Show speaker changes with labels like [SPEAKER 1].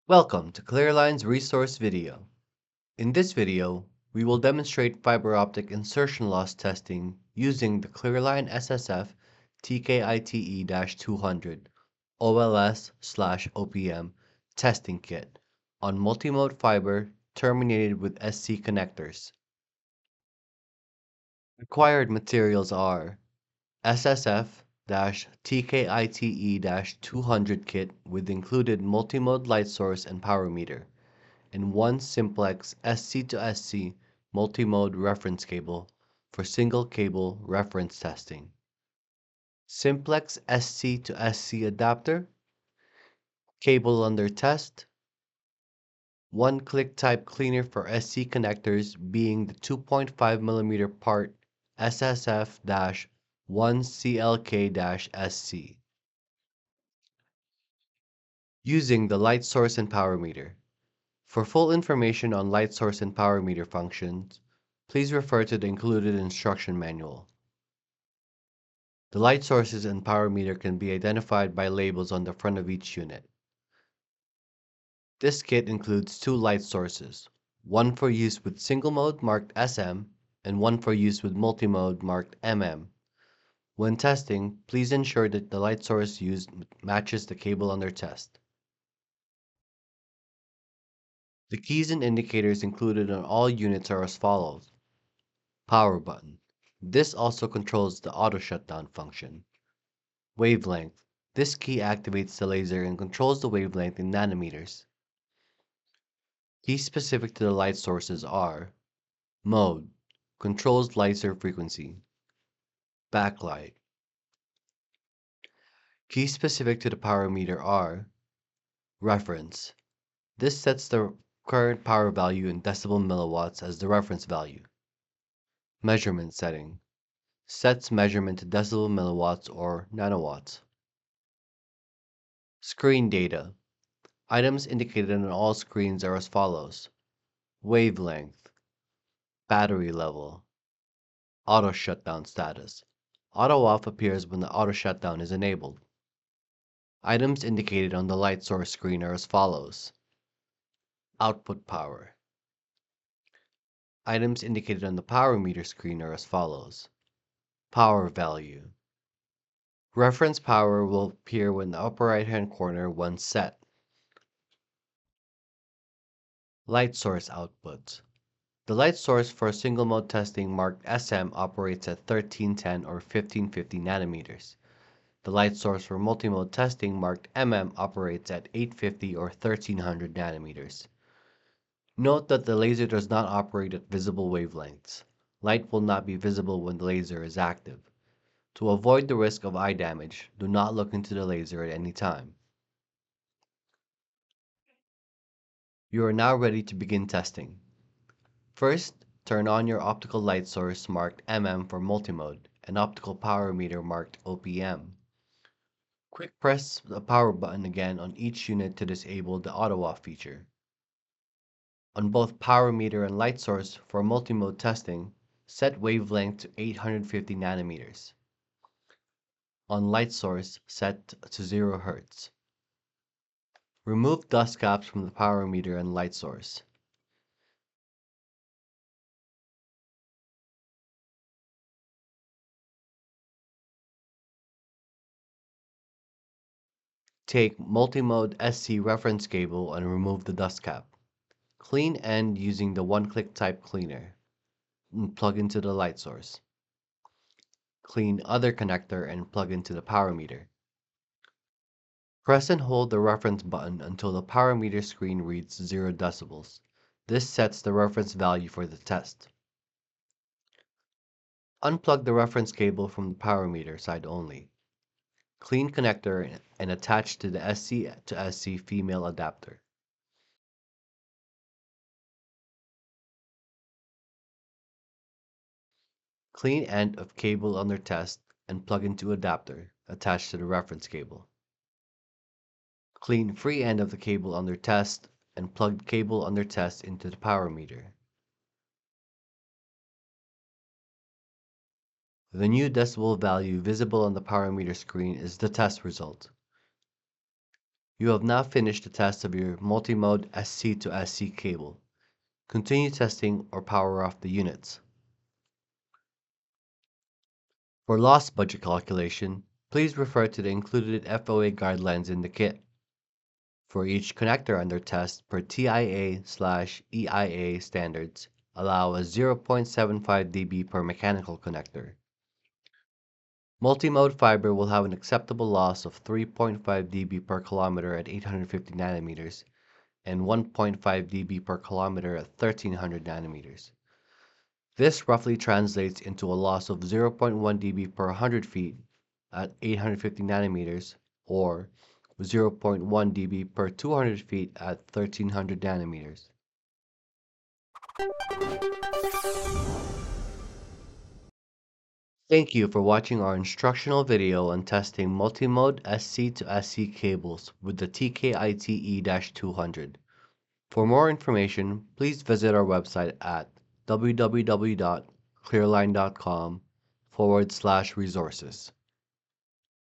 [SPEAKER 1] Welcome to Cleerline's resource video. In this video, we will demonstrate fiber optic insertion loss testing using the Cleerline SSF-TKITE-200 OLS/OPM testing kit on multimode fiber terminated with SC connectors. Required materials are SSF-TKITE-200 kit with included multimode light source and power meter, and one simplex SC to SC multimode reference cable for single cable reference testing. Simplex SC to SC adapter, cable under test, one click type cleaner for SC connectors being the 2.5mm part SSF-1CLK-SC. Using the light source and power meter. For full information on light source and power meter functions, please refer to the included instruction manual. The light sources and power meter can be identified by labels on the front of each unit. This kit includes two light sources, one for use with single mode marked SM and one for use with multimode marked MM. When testing, please ensure that the light source used matches the cable under test. The keys and indicators included on all units are as follows. Power button. This also controls the auto shutdown function. Wavelength. This key activates the laser and controls the wavelength in nanometers. Keys specific to the light sources are Mode. Controls laser frequency. Backlight. Keys specific to the power meter are Reference. This sets the current power value in decibel milliwatts as the reference value. Measurement setting. Sets measurement to decibel milliwatts or nanowatts. Screen data. Items indicated on all screens are as follows. Wavelength. Battery level. Auto shutdown status. Auto off appears when the auto shutdown is enabled. Items indicated on the light source screen are as follows. Output power. Items indicated on the power meter screen are as follows. Power value. Reference power will appear in the upper right-hand corner when set. Light source output. The light source for single mode testing marked SM operates at 1310 or 1550 nanometers. The light source for multimode testing marked MM operates at 850 or 1300 nanometers. Note that the laser does not operate at visible wavelengths. Light will not be visible when the laser is active. To avoid the risk of eye damage, do not look into the laser at any time. You are now ready to begin testing. First, turn on your optical light source marked MM for multimode and optical power meter marked OPM. Quick press the power button again on each unit to disable the auto off feature. On both power meter and light source for multimode testing, set wavelength to 850 nanometers. On light source, set to 0 Hz. Remove dust caps from the power meter and light source. Take Multimode SC reference cable and remove the dust cap. Clean end using the one-click type cleaner and plug into the light source. Clean other connector and plug into the power meter. Press and hold the reference button until the power meter screen reads 0 decibels. This sets the reference value for the test. Unplug the reference cable from the power meter side only. Clean connector and attach to the SC to SC female adapter. Clean end of cable under test and plug into adapter attached to the reference cable. Clean free end of the cable under test and plug cable under test into the power meter. The new decibel value visible on the power meter screen is the test result. You have now finished the test of your Multimode SC to SC cable. Continue testing or power off the units. For loss budget calculation, please refer to the included FOA guidelines in the kit. For each connector under test per TIA/EIA standards, allow a 0.75 dB per mechanical connector. Multimode fiber will have an acceptable loss of 3.5 dB per kilometer at 850 nanometers and 1.5 dB per kilometer at 1300 nanometers. This roughly translates into a loss of 0.1 dB per 100 feet at 850 nanometers or 0.1 dB per 200 feet at 1300 nanometers. Thank you for watching our instructional video on testing Multimode SC to SC cables with the TKITE-200. For more information, please visit our website at www.cleerline.com/resources.